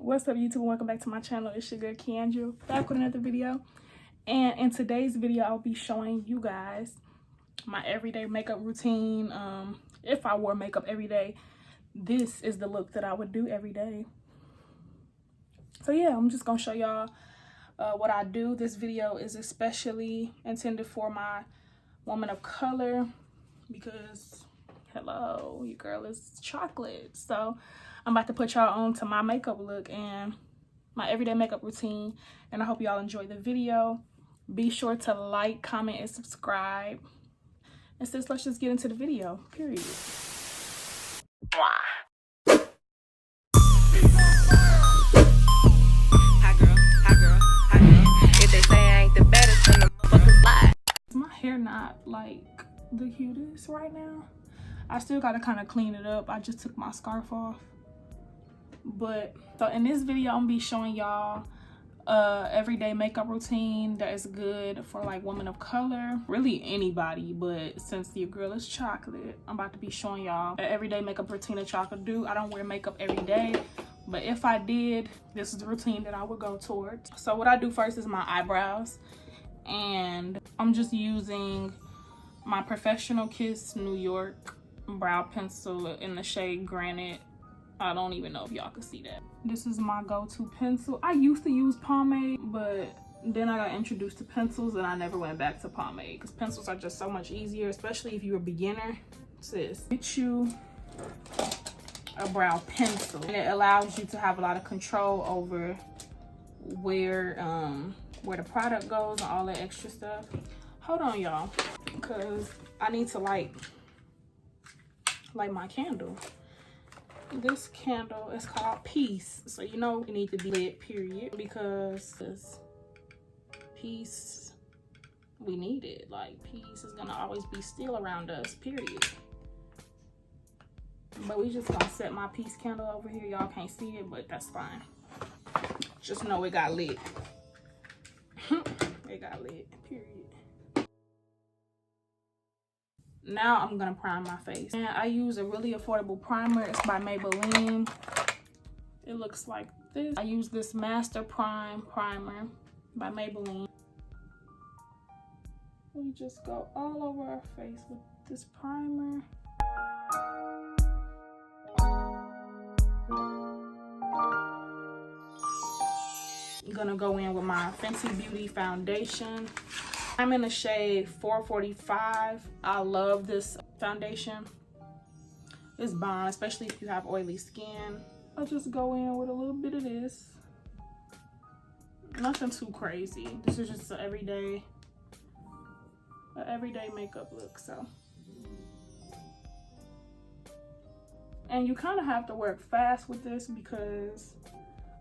What's up, YouTube? Welcome back to my channel. It's your girl Keandra, back with another video. And in today's video, I'll be showing you guys my everyday makeup routine. If I wore makeup every day, this is the look that I would do every day. So yeah, I'm just gonna show y'all what I do. This video is especially intended for my woman of color because hello, your girl is chocolate. So I'm about to put y'all on to my makeup look and my everyday makeup routine, and I hope y'all enjoy the video. Be sure to like, comment, and subscribe. And sis, let's just get into the video, period. My hair not like the cutest right now. I still gotta kind of clean it up. I just took my scarf off. But so in this video, I'm gonna be showing y'all everyday makeup routine that is good for like women of color, really anybody, but since your girl is chocolate, I'm about to be showing y'all an everyday makeup routine that y'all could do. I don't wear makeup every day, but if I did, this is the routine that I would go towards. So what I do first is my eyebrows, and I'm just using my Professional Kiss New York brow pencil in the shade Granite. I don't even know if y'all can see that. This is my go-to pencil. I used to use pomade, but then I got introduced to pencils and I never went back to pomade because pencils are just so much easier, especially if you're a beginner. Sis, get you a brow pencil, and it allows you to have a lot of control over where the product goes and all that extra stuff. Hold on, y'all, because I need to light my candle. This candle is called Peace, so you know it need to be lit, period, because this peace, we need it. Like, peace is gonna always be still around us, period. But we just gonna set my peace candle over here. Y'all can't see it, but that's fine. Just know it got lit. It got lit, period. Now I'm gonna prime my face, and I use a really affordable primer. It's by Maybelline. It looks like this. I use this Master Prime primer by Maybelline. We just go all over our face with this primer. I'm gonna go in with my Fenty Beauty foundation. I'm in the shade 445. I love this foundation. It's bomb, especially if you have oily skin. I'll just go in with a little bit of this. Nothing too crazy. This is just an everyday makeup look. So, and you kind of have to work fast with this because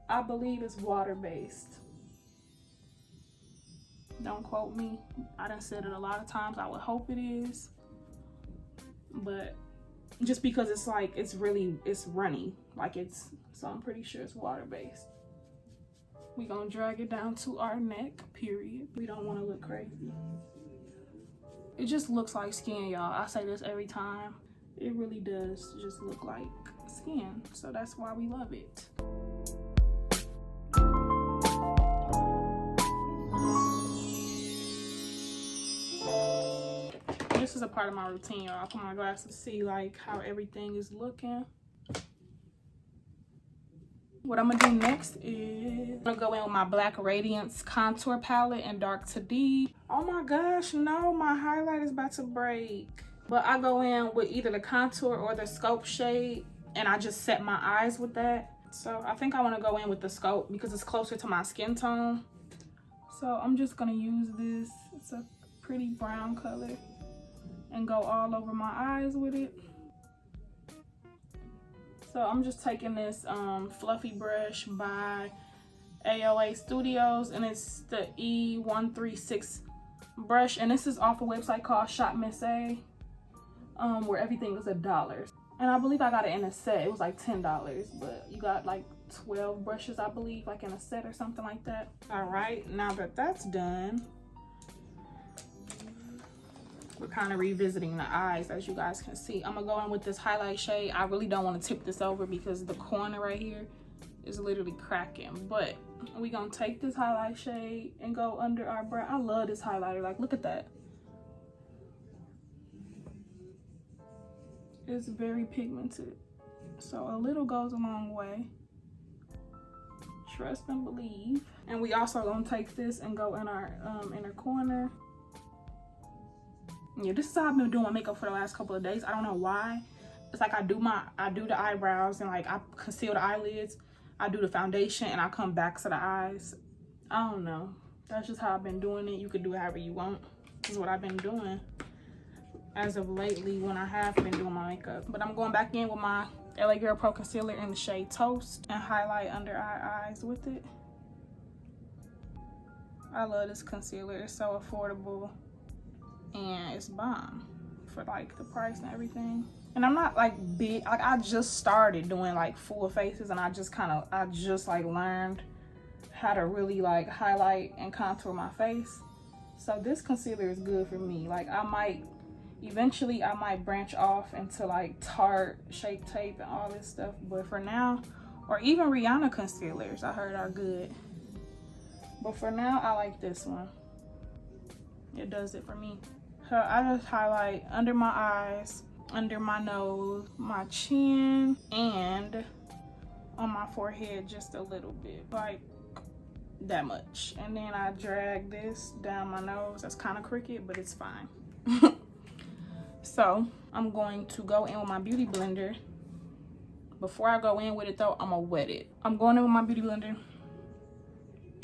I believe it's water-based. Don't quote me. I done said it a lot of times. I would hope it is, but just because it's like it's runny, like so I'm pretty sure it's water-based. We gonna drag it down to our neck, period. We don't want to look crazy. It just looks like skin, y'all. I say this every time. It really does just look like skin, so that's why we love it. This is a part of my routine, y'all. I put my glasses to see like how everything is looking. What I'm gonna do next is I'm gonna go in with my Black Radiance contour palette in dark to deep. Oh my gosh, no, my highlight is about to break. But I go in with either the contour or the scope shade, and I just set my eyes with that. So I think I want to go in with the scope because it's closer to my skin tone. So I'm just gonna use this. It's a pretty brown color, and go all over my eyes with it. So I'm just taking this fluffy brush by AOA Studios, and it's the E136 brush, and this is off a website called Shop Miss A, where everything is $1. And I believe I got it in a set. It was like $10, but you got like 12 brushes, I believe, like in a set or something like that. All right, now that that's done, we're kind of revisiting the eyes, as you guys can see. I'm gonna go in with this highlight shade. I really don't want to tip this over because the corner right here is literally cracking. But we gonna take this highlight shade and go under our brow. I love this highlighter. Like, look at that. It's very pigmented, so a little goes a long way. Trust and believe. And we also gonna take this and go in our inner corner. Yeah, this is how I've been doing my makeup for the last couple of days. I don't know why. It's like I do the eyebrows and like I conceal the eyelids. I do the foundation and I come back to the eyes. I don't know. That's just how I've been doing it. You could do it however you want. This is what I've been doing as of lately when I have been doing my makeup. But I'm going back in with my LA Girl Pro Concealer in the shade Toast and highlight under our eyes with it. I love this concealer. It's so affordable and it's bomb for like the price and everything. And I'm not like big, like I just started doing like full faces and I just like learned how to really like highlight and contour my face. So this concealer is good for me. Like eventually I might branch off into like Tarte, Shape Tape and all this stuff. But for now, or even Rihanna concealers I heard are good. But for now, I like this one. It does it for me. So I just highlight under my eyes, under my nose, my chin, and on my forehead just a little bit, like that much. And then I drag this down my nose. That's kind of crooked, but it's fine. So I'm going to go in with my beauty blender. Before I go in with it though, I'm gonna wet it. I'm going in with my beauty blender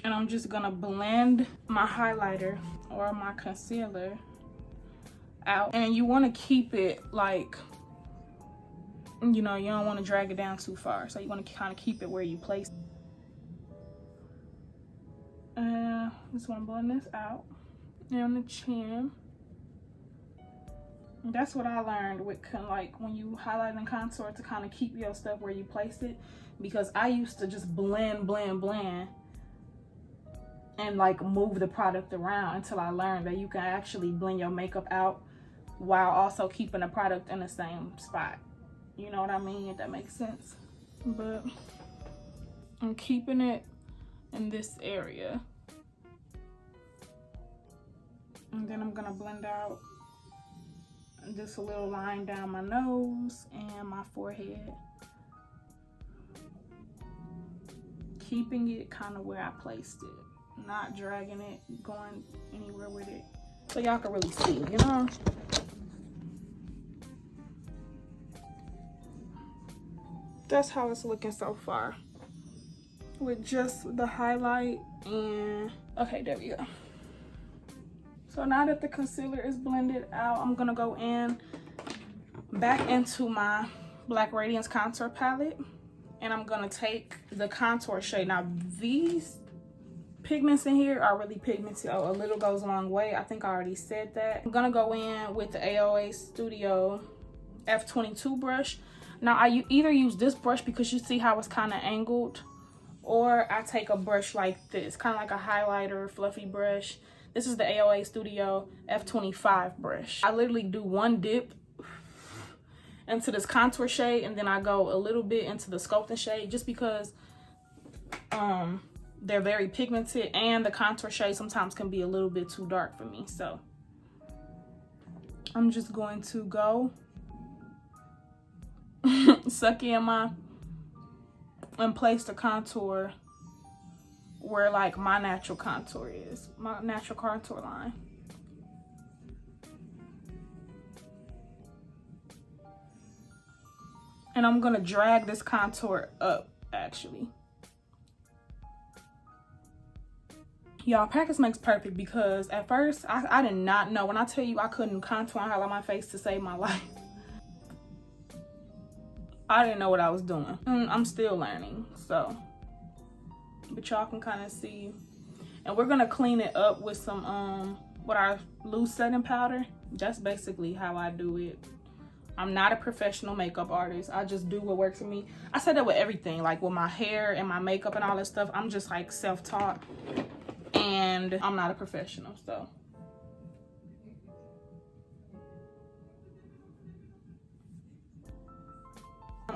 and I'm just gonna blend my highlighter or my concealer out. And you want to keep it like, you know, you don't want to drag it down too far, so you want to kind of keep it where you place it. Just want to blend this out and on the chin. And that's what I learned with like when you highlight and contour, to kind of keep your stuff where you place it, because I used to just blend and like move the product around until I learned that you can actually blend your makeup out while also keeping the product in the same spot. You know what I mean, if that makes sense. But I'm keeping it in this area. And then I'm gonna blend out just a little line down my nose and my forehead. Keeping it kind of where I placed it, not dragging it, going anywhere with it. So y'all can really see, you know? That's how it's looking so far with just the highlight and okay, there we go. So now that the concealer is blended out, I'm gonna go in back into my Black Radiance contour palette and I'm gonna take the contour shade. Now these pigments in here are really pigmented. Oh, a little goes a long way. I think I already said that. I'm gonna go in with the AOA Studio F22 brush. Now I either use this brush because you see how it's kind of angled, or I take a brush like this, kind of like a highlighter fluffy brush. This is the AOA Studio F25 brush. I literally do one dip into this contour shade and then I go a little bit into the sculpting shade, just because they're very pigmented and the contour shade sometimes can be a little bit too dark for me. So I'm just going to go suck in and place the contour where like my natural contour is, my natural contour line. And I'm gonna drag this contour up actually. Y'all, practice makes perfect, because at first I did not know. When I tell you I couldn't contour and highlight my face to save my life, I didn't know what I was doing. I'm still learning, so. But y'all can kind of see. And we're gonna clean it up with some with our loose setting powder. That's basically how I do it. I'm not a professional makeup artist. I just do what works for me. I said that with everything, like with my hair and my makeup and all that stuff. I'm just like self-taught and I'm not a professional, so.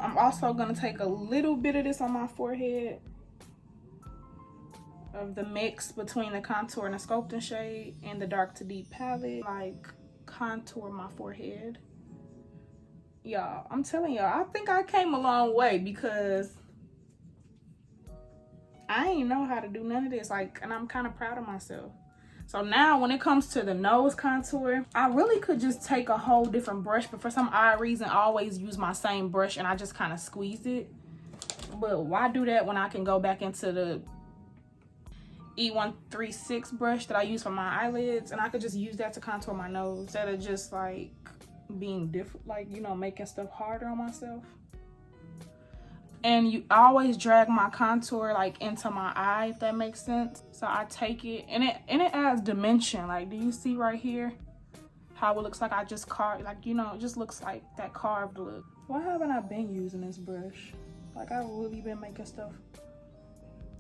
I'm also gonna take a little bit of this on my forehead, of the mix between the contour and the sculpting shade and the dark to deep palette. Like, contour my forehead. Y'all, I'm telling y'all, I think I came a long way, because I ain't know how to do none of this. Like, and I'm kind of proud of myself. So now when it comes to the nose contour, I really could just take a whole different brush, but for some odd reason I always use my same brush and I just kind of squeeze it. But why do that when I can go back into the E136 brush that I use for my eyelids, and I could just use that to contour my nose instead of just like being different, like, you know, making stuff harder on myself. And I always drag my contour like into my eye, if that makes sense. So I take it and it adds dimension. Like, do you see right here how it looks like I just carved, like, you know, it just looks like that carved look. Why haven't I been using this brush? Like, I've really been making stuff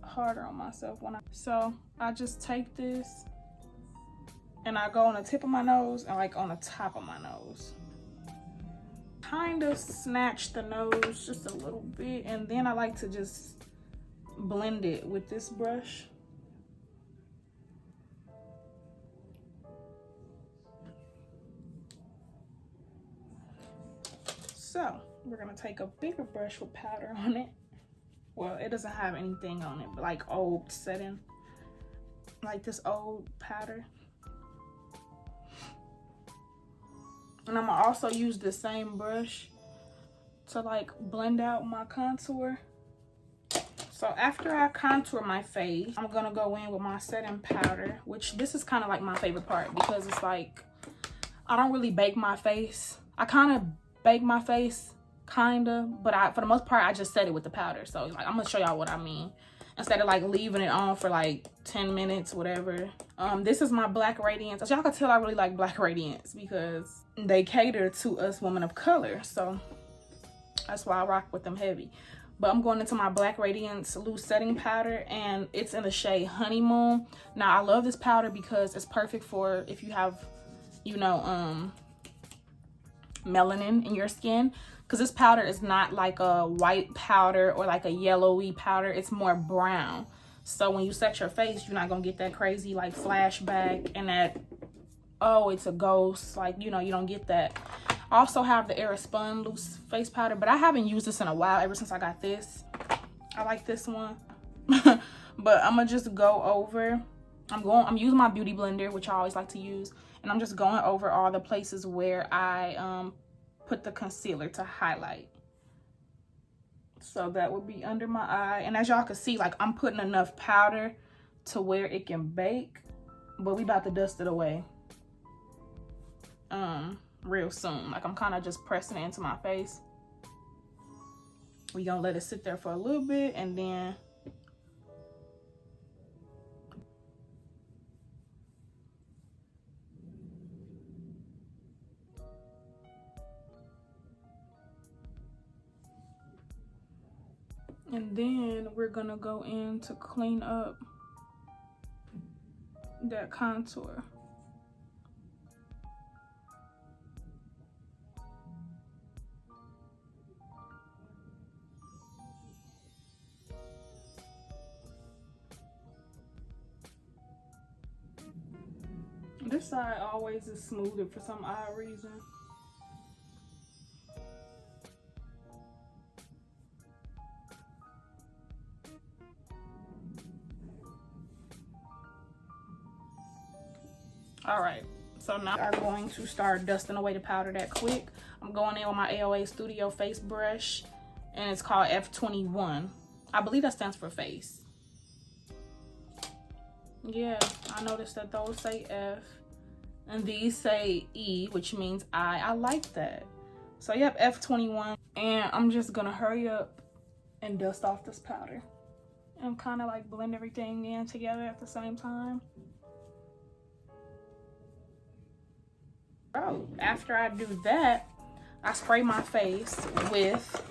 harder on myself so I just take this and I go on the tip of my nose and like on the top of my nose. Kind of snatch the nose just a little bit, and then I like to just blend it with this brush. So we're gonna take a bigger brush with powder on it. Well, it doesn't have anything on it, but like old setting, like this old powder. And I'm gonna also use the same brush to like blend out my contour. So after I contour my face, I'm gonna go in with my setting powder, which this is kind of like my favorite part, because it's like, I don't really bake my face. I kind of bake my face, but for the most part, I just set it with the powder. So like, I'm gonna show y'all what I mean. Instead of like leaving it on for like 10 minutes, whatever. This is my Black Radiance. As y'all can tell, I really like Black Radiance because they cater to us women of color. So that's why I rock with them heavy. But I'm going into my Black Radiance loose setting powder, and it's in the shade Honeymoon. Now, I love this powder because it's perfect for if you have, you know, melanin in your skin. Because this powder is not like a white powder or like a yellowy powder. It's more brown. So when you set your face, you're not going to get that crazy like flashback and that, oh, it's a ghost. Like, you know, you don't get that. I also have the Aerospun loose face powder, but I haven't used this in a while, ever since I got this. I like this one. But I'm going to just go over. I'm using my beauty blender, which I always like to use. And I'm just going over all the places where I put the concealer to highlight. So that would be under my eye. And as y'all can see, like, I'm putting enough powder to where it can bake, but we about to dust it away real soon. Like, I'm kind of just pressing it into my face. We gonna let it sit there for a little bit, and then we're gonna go in to clean up that contour. This side always is smoother for some odd reason. All right, so now I'm going to start dusting away the powder that quick. I'm going in with my AOA Studio face brush, and it's called F21. I believe that stands for face. Yeah, I noticed that those say F and these say E, which means I like that. So yep, F21. And I'm just gonna hurry up and dust off this powder and kind of like blend everything in together at the same time. Oh, after I do that, I spray my face with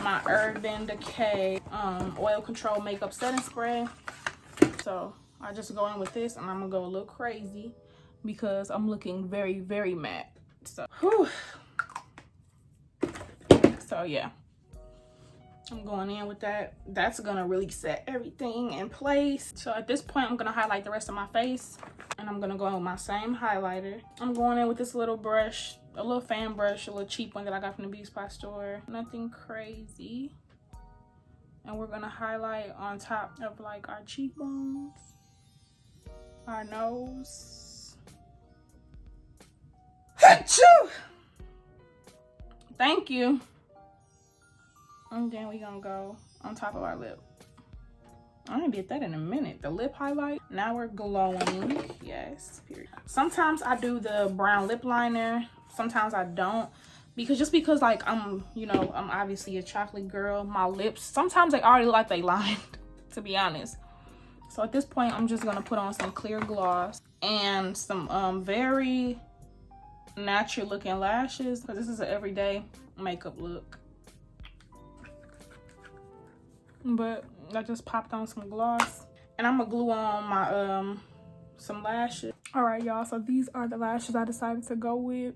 my Urban Decay Oil Control Makeup Setting Spray. So I just go in with this, and I'm gonna go a little crazy because I'm looking very, very matte. So, whew. So yeah, I'm going in with that. That's gonna really set everything in place. So at this point, I'm gonna highlight the rest of my face, and I'm gonna go in with my same highlighter. I'm going in with this little brush, a little fan brush, a little cheap one that I got from the beauty supply store. Nothing crazy. And we're gonna highlight on top of like our cheekbones, our nose. Achoo! Thank you. And then we're gonna go on top of our lip. I ain't did that in a minute. The lip highlight. Now we're glowing. Yes, period. Sometimes I do the brown lip liner. Sometimes I don't. Because like I'm obviously a chocolate girl. My lips, sometimes they already look like they lined, to be honest. So at this point, I'm just gonna put on some clear gloss and some very natural looking lashes, because this is an everyday makeup look. But I just popped on some gloss, and I'm gonna glue on my some lashes. All right, y'all, so these are the lashes I decided to go with.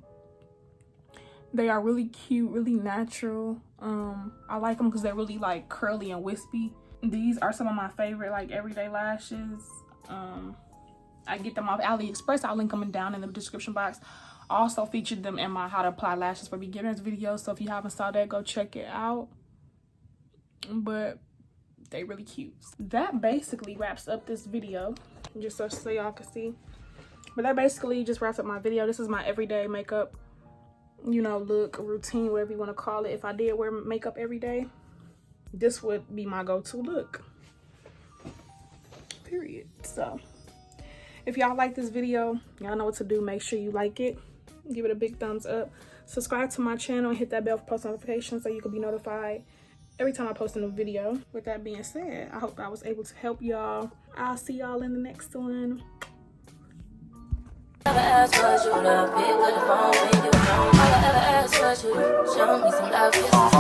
They are really cute, really natural. I like them because they're really like curly and wispy. These are some of my favorite like everyday lashes. I get them off AliExpress. I'll link them down in the description box. I also featured them in my how to apply lashes for beginners video, so if you haven't saw that, go check it out. But they really cute. That basically wraps up this video, just so y'all can see. But that basically just wraps up my video. This is my everyday makeup, look, routine, whatever you want to call it. If I did wear makeup every day, this would be my go-to look, period. So if y'all like this video, y'all know what to do. Make sure you like it, give it a big thumbs up, subscribe to my channel, and hit that bell for post notifications so you can be notified every time I post a new video. With that being said, I hope I was able to help y'all. I'll see y'all in the next one. Never asked for you to pick with the phone when you home. All I ever asked was you show me some love.